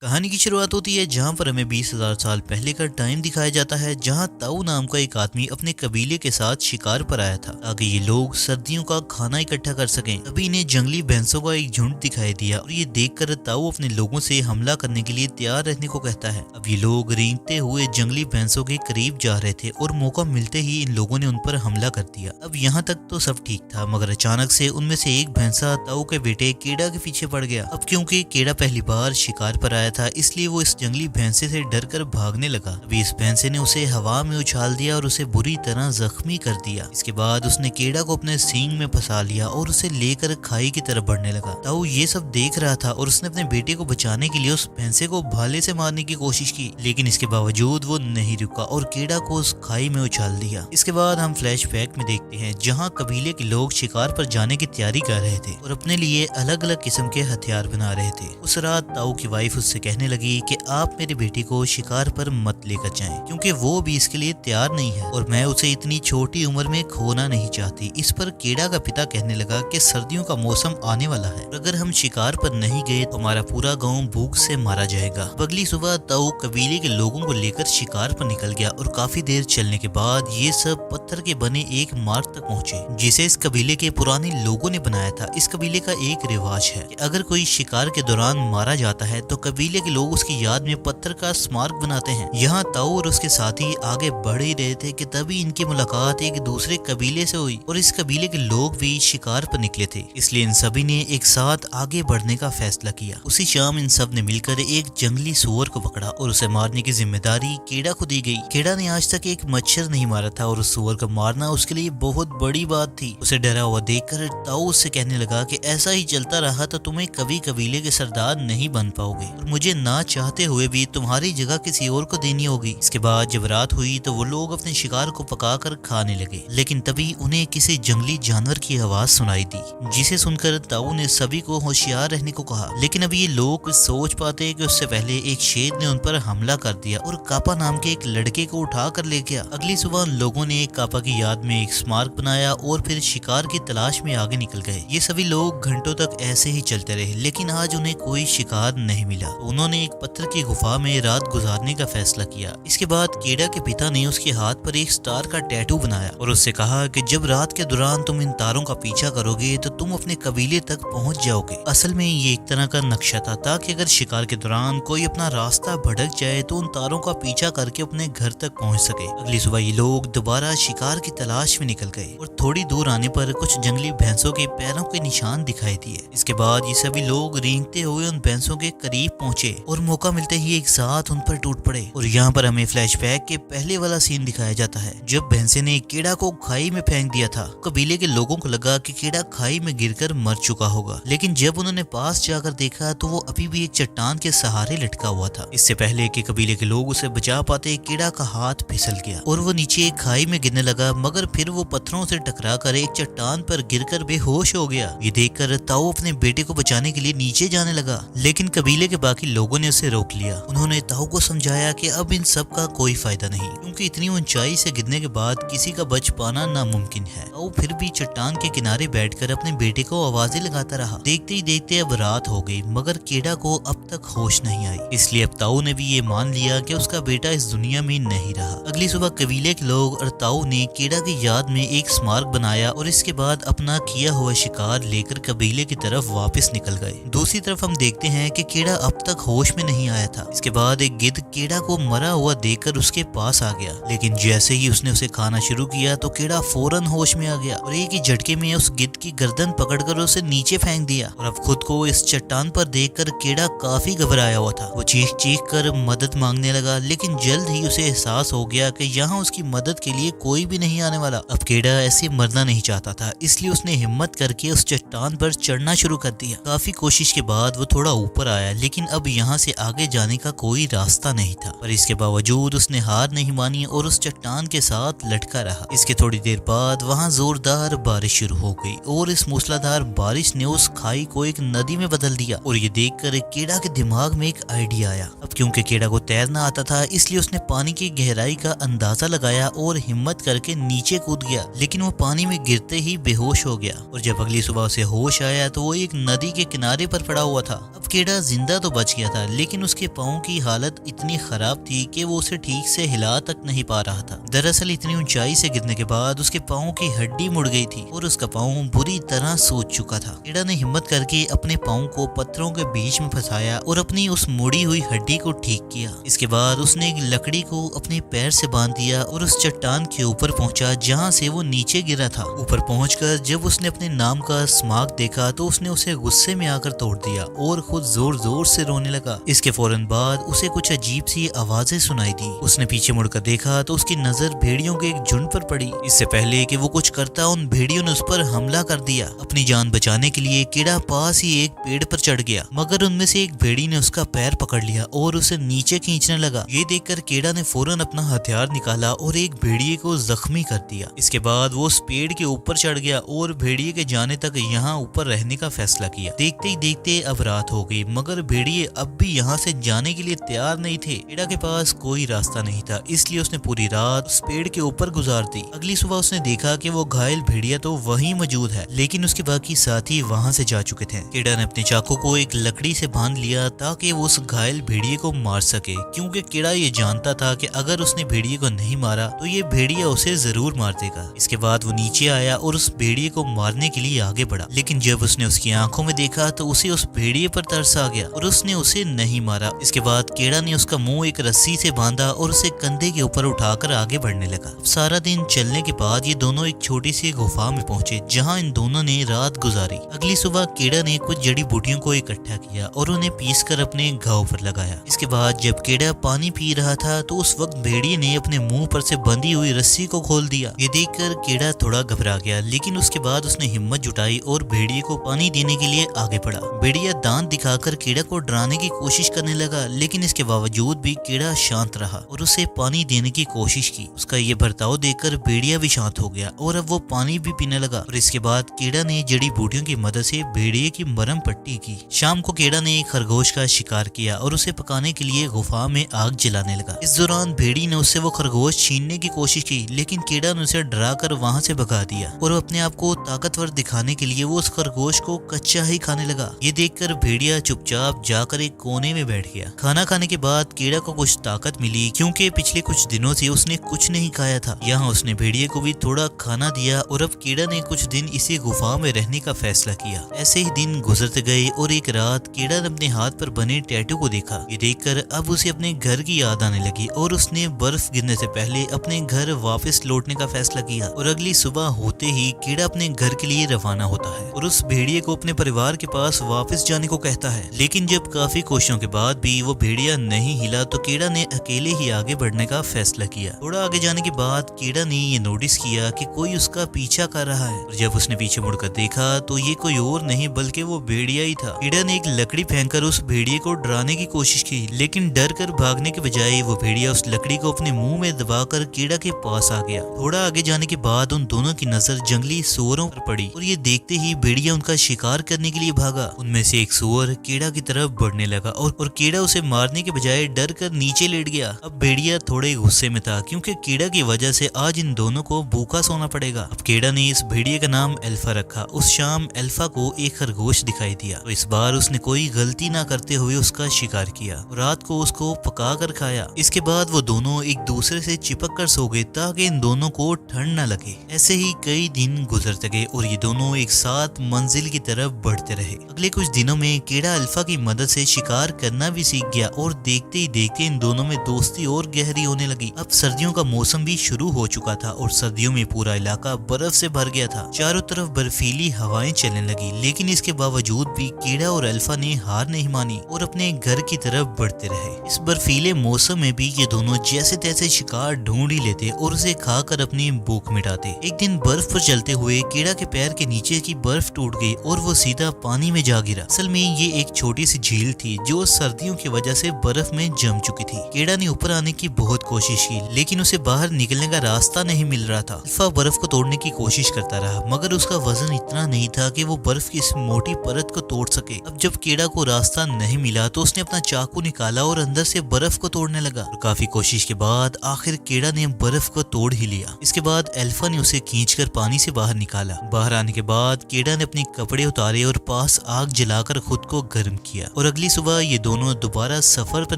कहानी की शुरुआत होती है जहां पर हमें 20,000 साल पहले का टाइम दिखाया जाता है, जहां ताऊ नाम का एक आदमी अपने कबीले के साथ शिकार पर आया था ताकि ये लोग सर्दियों का खाना इकट्ठा कर सकें। तभी इन्हें जंगली भैंसों का एक झुंड दिखाई दिया और ये देखकर ताऊ अपने लोगों से हमला करने के लिए तैयार रहने को कहता है। अब ये लोग रेंगते हुए जंगली भैंसों के करीब जा रहे थे और मौका मिलते ही इन लोगों ने उन पर हमला कर दिया। अब यहाँ तक तो सब ठीक था, मगर अचानक से उनमें से एक भैंसा ताऊ के बेटे केड़ा के पीछे पड़ गया। अब क्योंकि केड़ा पहली बार शिकार पर आया था, इसलिए वो इस जंगली भैंसे से डरकर भागने लगा। अभी इस भैंसे ने उसे हवा में उछाल दिया और उसे बुरी तरह जख्मी कर दिया। इसके बाद उसने केड़ा को अपने सींग में फंसा लिया और उसे लेकर खाई की तरफ बढ़ने लगा। ताऊ ये सब देख रहा था और उसने अपने बेटे को बचाने के लिए उस भैंसे को भाले से मारने की कोशिश की, लेकिन इसके बावजूद वो नहीं रुका और केड़ा को उस खाई में उछाल दिया। इसके बाद हम फ्लैशबैक में देखते हैं जहाँ कबीले के लोग शिकार पर जाने की तैयारी कर रहे थे और अपने लिए अलग अलग किस्म के हथियार बना रहे थे। उस रात ताऊ की वाइफ उससे कहने लगी कि आप मेरे बेटी को शिकार पर मत लेकर जाएं, क्योंकि वो भी इसके लिए तैयार नहीं है और मैं उसे इतनी छोटी उम्र में खोना नहीं चाहती। इस पर केड़ा का पिता कहने लगा कि सर्दियों का मौसम आने वाला है और अगर हम शिकार पर नहीं गए तो हमारा पूरा गांव भूख से मारा जाएगा। अगली सुबह ताऊ कबीले के लोगों को लेकर शिकार पर निकल गया और काफी देर चलने के बाद ये सब पत्थर के बने एक मार्ग तक पहुंचे, जिसे इस कबीले के पुराने लोगों ने बनाया था। इस कबीले का एक रिवाज है कि अगर कोई शिकार के दौरान मारा जाता है तो कबीले के लोग उसकी याद में पत्थर का स्मारक बनाते हैं। यहाँ ताऊ और उसके साथी आगे बढ़ ही रहे थे कि तभी इनकी मुलाकात एक दूसरे कबीले से हुई और इस कबीले के लोग भी शिकार पर निकले थे, इसलिए इन सभी ने एक साथ आगे बढ़ने का फैसला किया। उसी शाम इन सब ने मिलकर एक जंगली सूअर को पकड़ा और उसे मारने की जिम्मेदारी केड़ा को दी गई। केड़ा ने आज तक एक मच्छर नहीं मारा था और उस सूअर को मारना उसके लिए बहुत बड़ी बात थी। उसे डरा हुआ देखकर ताऊ उससे कहने लगा कि ऐसा ही चलता रहा तो तुम्हें कभी कबीले के सरदार नहीं बन पाओगे और मुझे ना चाहते हुए भी तुम्हारी जगह किसी और को देनी होगी। इसके बाद जब रात हुई तो वो लोग अपने शिकार को पकाकर खाने लगे, लेकिन तभी उन्हें किसी जंगली जानवर की आवाज सुनाई दी, जिसे सुनकर ताऊ ने सभी को होशियार रहने को कहा। लेकिन अब ये लोग कुछ सोच पाते कि उससे पहले एक शेर ने उन पर हमला कर दिया और कापा नाम के एक लड़के को उठा कर ले गया। अगली सुबह लोगों ने कापा की याद में एक स्मारक बनाया और फिर शिकार की तलाश में आगे निकल गए। ये सभी लोग घंटों तक ऐसे ही चलते रहे, लेकिन आज उन्हें कोई शिकार नहीं मिला। उन्होंने एक पत्थर की गुफा में रात गुजारने का फैसला किया। इसके बाद केड़ा के पिता ने उसके हाथ पर एक स्टार का टैटू बनाया और उससे कहा कि जब रात के दौरान तुम इन तारों का पीछा करोगे तो तुम अपने कबीले तक पहुंच जाओगे। असल में ये एक तरह का नक्शा था ताकि अगर शिकार के दौरान कोई अपना रास्ता भटक जाए तो उन तारों का पीछा करके अपने घर तक पहुंच सके। अगली सुबह ये लोग दोबारा शिकार की तलाश में निकल गए और थोड़ी दूर आने पर कुछ जंगली भैंसों के पैरों के निशान दिखाई दिए। इसके बाद ये सभी लोग रेंगते हुए उन भैंसों के करीब पहुंचे और मौका मिलते ही एक साथ उन पर टूट पड़े। और यहाँ पर हमें फ्लैशबैक के पहले वाला सीन दिखाया जाता है जब भैंसे ने केड़ा को खाई में फेंक दिया था। कबीले के लोगों को लगा कि केड़ा खाई में गिरकर मर चुका होगा, लेकिन जब उन्होंने पास जाकर देखा तो वो अभी भी एक चट्टान के सहारे लटका हुआ था। इससे पहले कि कबीले के लोग उसे बचा पाते, केड़ा का हाथ फिसल गया और वो नीचे खाई में गिरने लगा, मगर फिर वो पत्थरों से टकरा कर एक चट्टान पर गिरकर बेहोश हो गया। ये देखकर ताऊ अपने बेटे को बचाने के लिए नीचे जाने लगा, लेकिन कबीले के बाकी लोगों ने उसे रोक लिया। उन्होंने ताऊ को समझाया कि अब इन सब का कोई फायदा नहीं, क्योंकि इतनी ऊंचाई से गिरने के बाद किसी का बच पाना नामुमकिन है। ताऊ फिर भी चट्टान के किनारे बैठकर अपने बेटे को आवाजें लगाता रहा। देखते ही देखते अब रात हो गई, मगर केड़ा को अब तक होश नहीं आई। इसलिए अब ताऊ ने भी ये मान लिया कि उसका बेटा इस दुनिया में नहीं रहा। अगली सुबह कबीले के लोग और ताऊ ने केड़ा की याद में एक स्मारक बनाया और इसके बाद अपना किया हुआ शिकार लेकर कबीले की तरफ वापस निकल गए। दूसरी तरफ हम देखते हैं कि केड़ा अब तक होश में नहीं आया था। इसके बाद एक गिद्ध केड़ा को मरा हुआ देखकर उसके पास आ गया, लेकिन जैसे ही उसने उसे खाना शुरू किया तो केड़ा फौरन होश में आ गया और एक ही झटके में उस गिद्ध की गर्दन पकड़कर उसे नीचे फेंक दिया। और अब खुद को इस चट्टान पर देखकर केड़ा काफी घबराया हुआ था। वो चीख चीख कर मदद मांगने लगा, लेकिन जल्द ही उसे एहसास हो गया कि यहाँ उसकी मदद के लिए कोई भी नहीं आने वाला। अब केड़ा ऐसे मरना नहीं चाहता था, इसलिए उसने हिम्मत करके उस चट्टान पर चढ़ना शुरू कर दिया। काफी कोशिश के बाद वो थोड़ा ऊपर आया, लेकिन अब यहाँ से आगे जाने का कोई रास्ता नहीं था। पर इसके बावजूद उसने हार नहीं मानी और उस चट्टान के साथ लटका रहा। इसके थोड़ी देर बाद वहाँ जोरदार बारिश शुरू हो गई और इस मूसलाधार बारिश ने उस खाई को एक नदी में बदल दिया। और ये देखकर केड़ा के दिमाग में एक आइडिया आया। अब क्योंकि कीड़ा को तैरना आता था इसलिए उसने पानी की गहराई का अंदाजा लगाया और हिम्मत करके नीचे कूद गया, लेकिन वो पानी में गिरते ही बेहोश हो गया। और जब अगली सुबह उसे होश आया तो वो एक नदी के किनारे पर पड़ा हुआ था। अब कीड़ा जिंदा तो बच गया था, लेकिन उसके पाँव की हालत इतनी खराब थी कि वो उसे ठीक से हिला तक नहीं पा रहा था। दरअसल इतनी ऊंचाई से गिरने के बाद उसके पाँव की हड्डी मुड़ गई थी और उसका पाँव बुरी तरह सूज चुका था। कीड़ा ने हिम्मत करके अपने पाँव को पत्थरों के बीच में फंसाया और अपनी उस मुड़ी हुई हड्डी को ठीक किया। इसके बाद उसने एक लकड़ी को अपने पैर से बांध दिया और उस चट्टान के ऊपर पहुंचा जहां से वो नीचे गिरा था। ऊपर पहुंचकर जब उसने अपने नाम का स्मारक देखा तो उसने उसे गुस्से में आकर तोड़ दिया और खुद जोर जोर से रोने लगा। इसके फौरन बाद उसे कुछ अजीब सी आवाजें सुनाई दी। उसने पीछे मुड़कर देखा तो उसकी नजर भेड़ियों के एक झुंड पर पड़ी। इससे पहले कि वो कुछ करता उन भेड़ियों ने उस पर हमला कर दिया। अपनी जान बचाने के लिए कीड़ा पास ही एक पेड़ पर चढ़ गया, मगर उनमें से एक भेड़ी ने उसका पैर पकड़ लिया और उसे नीचे खींचने लगा। ये देखकर कीड़ा ने फौरन अपना हथियार निकाला और एक भेड़िए को जख्मी कर दिया। इसके बाद वो उस पेड़ के ऊपर चढ़ गया और भेड़िए के जाने तक यहाँ ऊपर रहने का फैसला किया। देखते ही देखते अब रात हो गई, मगर भेड़िए अब भी यहाँ से जाने के लिए तैयार नहीं थे। कीड़ा के पास कोई रास्ता नहीं था, इसलिए उसने पूरी रात उस पेड़ के ऊपर गुजार दी। अगली सुबह उसने देखा कि वो घायल भेड़िया तो वहीं मौजूद है, लेकिन उसके बाकी साथी वहां से जा चुके थे। कीड़ा ने अपने चाकू को एक लकड़ी से बांध लिया ताकि वो उस घायल भेड़िए को मार सके, क्योंकि कीड़ा ये जानता था कि अगर उसने भेड़िए को नहीं मारा तो ये भेड़िया उसे जरूर मार देगा। इसके बाद वो नीचे आया और उस भेड़िए को मारने के लिए आगे बढ़ा, लेकिन जब उसने उसकी आंखों में देखा तो उसे उस भेड़िए पर तरस आ गया और उसने उसे नहीं मारा। इसके बाद कीड़ा ने उसका मुंह एक रस्सी से बांधा और उसे कंधे के ऊपर उठाकर आगे बढ़ने लगा। सारा दिन चलने के बाद ये दोनों एक छोटी सी गुफा में पहुंचे जहाँ इन दोनों ने रात गुजारी। अगली सुबह कीड़ा ने कुछ जड़ी बूटियों को इकट्ठा किया और उन्हें पीसकर अपने घाव पर लगाया। इसके बाद जब कीड़ा पानी पी रहा था तो उस वक्त भेड़िए ने अपने मुंह पर से बंधी हुई रस्सी को खोल दिया। ये देखकर कीड़ा थोड़ा घबरा गया, लेकिन उसके बाद उसने हिम्मत जुटाई और भेड़िए को पानी देने के लिए आगे बढ़ा। भेड़िया दांत दिखाकर कीड़ा को डराने की कोशिश करने लगा, लेकिन इसके बावजूद भी कीड़ा शांत रहा और उसे पानी देने की कोशिश की। उसका ये बर्ताव देखकर भेड़िया भी शांत हो गया और अब वो पानी भी पीने लगा। और इसके बाद कीड़ा ने जड़ी बूटियों की मदद से भेड़िए की मरहम पट्टी की। शाम को कीड़ा ने एक खरगोश का शिकार किया और उसे पकाने के लिए गुफा में आग जलाने लगा। इस दौरान भेड़ी ने उससे वो खरगोश छीनने की कोशिश की, लेकिन कीड़ा ने उसे डरा कर वहां से भगा दिया और अपने आप को ताकतवर दिखाने के लिए वो उस खरगोश को कच्चा ही खाने लगा। ये देखकर भेड़िया चुपचाप जाकर एक कोने में बैठ गया। खाना खाने के बाद कीड़ा को कुछ ताकत मिली, क्योंकि पिछले कुछ दिनों से उसने कुछ नहीं खाया था। यहाँ उसने भेड़िए को भी थोड़ा खाना दिया और अब कीड़ा ने कुछ दिन इसी गुफा में रहने का फैसला किया। ऐसे ही दिन गुजरते गए और एक रात कीड़ा ने अपने हाथ पर बने टैटू को देखा। ये देखकर अब उसे अपने घर की याद आने लगी और उसने बर्फ गिरने से पहले अपने घर वापस लौटने का फैसला किया। और अगली सुबह होते ही कीड़ा अपने घर के लिए रवाना होता है और उस भेड़िए को अपने परिवार के पास वापस जाने को कहता है। लेकिन जब काफी कोशिशों के बाद भी वो भेड़िया नहीं हिला तो कीड़ा ने अकेले ही आगे बढ़ने का फैसला किया। थोड़ा आगे जाने के बाद कीड़ा ने ये नोटिस किया कि कोई उसका पीछा कर रहा है और जब उसने पीछे मुड़कर देखा तो ये कोई और नहीं बल्कि वो भेड़िया ही था। कीड़ा ने एक लकड़ी फेंककर उस भेड़िए को डराने की कोशिश की, लेकिन डर कर भागने के बजाय वो भेड़िया उस लकड़ी को अपने मुंह में दबाकर कीड़ा के पास आ गया। थोड़ा आगे जाने के बाद उन दोनों की नजर जंगली सुअरों पर पड़ी और ये देखते ही भेड़िया उनका शिकार करने के लिए भागा। उनमें से एक सुअर कीड़ा की तरफ बढ़ने लगा और कीड़ा उसे मारने के बजाय डर कर नीचे लेट गया। अब भेड़िया थोड़े गुस्से में था, क्योंकि कीड़ा की वजह से आज इन दोनों को भूखा सोना पड़ेगा। अब कीड़ा ने इस भेड़िए का नाम अल्फा रखा। उस शाम अल्फा को एक खरगोश दिखाई दिया तो इस बार उसने कोई गलती ना करते हुए उसका शिकार किया। रात को उसको पका कर खाया। इसके बाद वो दोनों एक दूसरे से चिपक कर सो गए ताकि इन दोनों को ठंड न लगे। ऐसे ही कई दिन गुजरते गए और ये दोनों एक साथ मंजिल की तरफ बढ़ते रहे। अगले कुछ दिनों में कीड़ा अल्फा की मदद से शिकार करना भी सीख गया और देखते ही देखते इन दोनों में दोस्ती और गहरी होने लगी। अब सर्दियों का मौसम भी शुरू हो चुका था और सर्दियों में पूरा इलाका बर्फ से भर गया था। चारों तरफ बर्फीली हवाएं चलने लगी, लेकिन इसके बावजूद भी कीड़ा और अल्फा ने हार नहीं मानी और अपने घर की तरफ बढ़ते रहे। इस बर्फीले मौसम में भी ये दोनों जैसे तैसे शिकार ढूंढ ही लेते और उसे खाकर अपनी भूख मिटाते। एक दिन बर्फ पर चलते हुए कीड़ा के पैर के नीचे की बर्फ टूट गई और वो सीधा पानी में जा गिरा। असल में ये एक छोटी सी झील थी जो सर्दियों की वजह से बर्फ में जम चुकी थी। कीड़ा ने ऊपर आने की बहुत कोशिश की, लेकिन उसे बाहर निकलने का रास्ता नहीं मिल रहा था। अल्फा बर्फ को तोड़ने की कोशिश करता रहा, मगर उसका वजन इतना नहीं था कि वो बर्फ की इस मोटी परत को तोड़ सके। अब जब कीड़ा को रास्ता नहीं मिला तो उसने अपना चाकू निकाला और अंदर से बर्फ को तोड़ने लगा। और काफी कोशिश के बाद आखिर कीड़ा ने बर्फ को तोड़ ही लिया। इसके बाद अल्फा ने उसे खींचकर पानी से बाहर निकाला। बाहर आने के बाद कीड़ा ने अपने कपड़े उतारे और पास आग जलाकर खुद को गर्म किया और अगली सुबह ये दोनों दोबारा सफर पर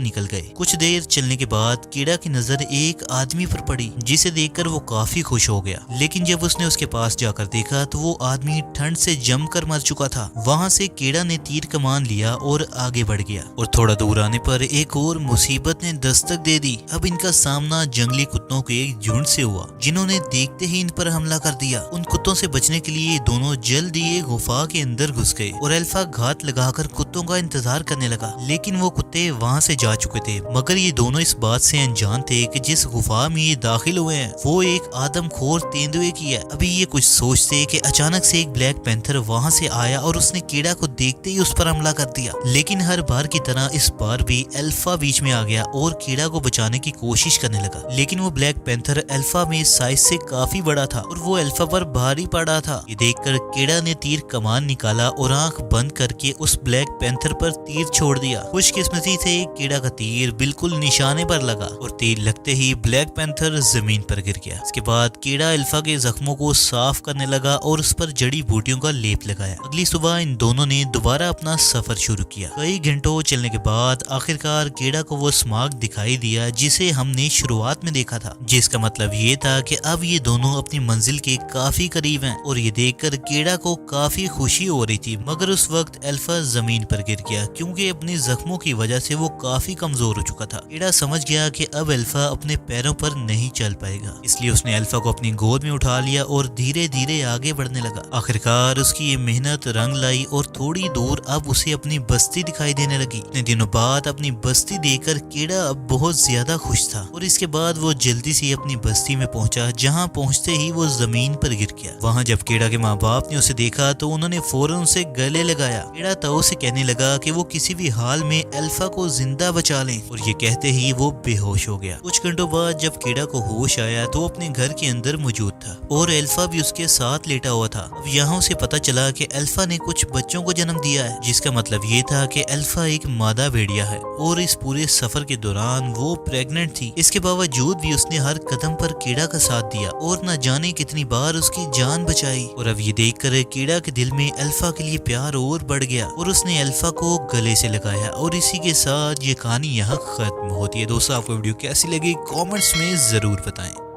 निकल गए। कुछ देर चलने के बाद कीड़ा की नजर एक आदमी पर पड़ी, जिसे देखकर वो काफी खुश हो गया। लेकिन जब उसने उसके पास जाकर देखा तो वो आदमी ठंड से जमकर मर चुका था। वहाँ से कीड़ा ने तीर कमान लिया और आगे बढ़ गया और थोड़ा दूर आने पर एक और मुसीबत ने दस्तक दे दी। अब इनका सामना जंगली कुत्तों के एक झुंड से हुआ, जिन्होंने देखते ही इन पर हमला कर दिया। उन कुत्तों से बचने के लिए दोनों जल्दी एक गुफा के अंदर घुस गए और अल्फा घात लगाकर कुत्तों का इंतजार करने लगा। लेकिन वो कुत्ते वहाँ से जा चुके थे, मगर ये दोनों इस बात से अनजान थे कि जिस गुफा में ये दाखिल हुए हैं वो एक आदमखोर तेंदुए की है। अभी ये कुछ सोचते कि अचानक से एक ब्लैक पैंथर वहाँ से आया और उसने कीड़ा को देखते ही उस पर हमला कर दिया। लेकिन हर बार की तरह इस बार भी अल्फा बीच में आ गया और कीड़ा को बचाने की कोशिश करने लगा। लेकिन वो ब्लैक पैंथर अल्फा में साइज से काफी बड़ा था और वो अल्फा पर भारी पड़ा था। ये देखकर कीड़ा ने तीर कमान निकाला और आंख बंद करके उस ब्लैक पैंथर पर तीर छोड़ दिया। खुशकिस्मती से कीड़ा का तीर बिल्कुल निशाने पर लगा और तीर लगते ही ब्लैक पैंथर जमीन पर गिर गया। इसके बाद कीड़ा अल्फा के जख्मों को साफ करने लगा और उस पर जड़ी बूटियों का लेप लगाया। अगली सुबह इन दोनों ने दोबारा अपना सफर शुरू किया। कई घंटों चलने के बाद आखिरकार कीड़ा को वो स्मार्क दिखाई दिया जिसे हमने शुरुआत में देखा था, जिसका मतलब ये था कि अब ये दोनों अपनी मंजिल के काफी करीब हैं। और ये देखकर कीड़ा को काफी खुशी हो रही थी, मगर उस वक्त अल्फा जमीन पर गिर गया क्योंकि अपने जख्मों की वजह से वो काफी कमजोर हो चुका था। कीड़ा समझ गया कि अब अल्फा अपने पैरों पर नहीं चल पाएगा, इसलिए उसने अल्फा को अपनी गोद में उठा लिया और धीरे धीरे आगे बढ़ने लगा। आखिरकार उसकी ये मेहनत रंग लाई और थोड़ी दूर अब उसे अपनी बस्ती दिखाई देने लगी। इतने दिनों बाद अपनी बस्ती देखकर कीड़ा अब बहुत ज्यादा खुश था और इसके बाद वो जल्दी से अपनी बस्ती में पहुंचा, जहां पहुंचते ही वो जमीन पर गिर गया। वहां जब कीड़ा के माँ बाप ने उसे देखा तो उन्होंने फौरन उसे गले लगाया। कीड़ा ताऊ से कहने लगा कि वो किसी भी हाल में अल्फा को जिंदा बचा लें और ये कहते ही वो बेहोश हो गया। कुछ घंटों बाद जब कीड़ा को होश आया तो वो अपने घर के अंदर मौजूद था और अल्फा भी उसके साथ लेटा हुआ था। अब यहाँ उसे पता चला कि अल्फा ने कुछ बच्चों को जन्म दिया है, जिसका मतलब ये था कि अल्फा एक मादा भेड़िया है और इस पूरे सफर के दौरान वो प्रेग्नेंट थी। इसके बावजूद भी उसने हर कदम पर कीड़ा का साथ दिया और न जाने कितनी बार उसकी जान बचाई। और अब ये देखकर कीड़ा के दिल में अल्फा के लिए प्यार और बढ़ गया और उसने अल्फा को गले से लगाया। और इसी के साथ ये कहानी यहाँ खत्म होती है। दोस्तों, आपको वीडियो कैसी लगी कमेंट्स में जरूर बताएं।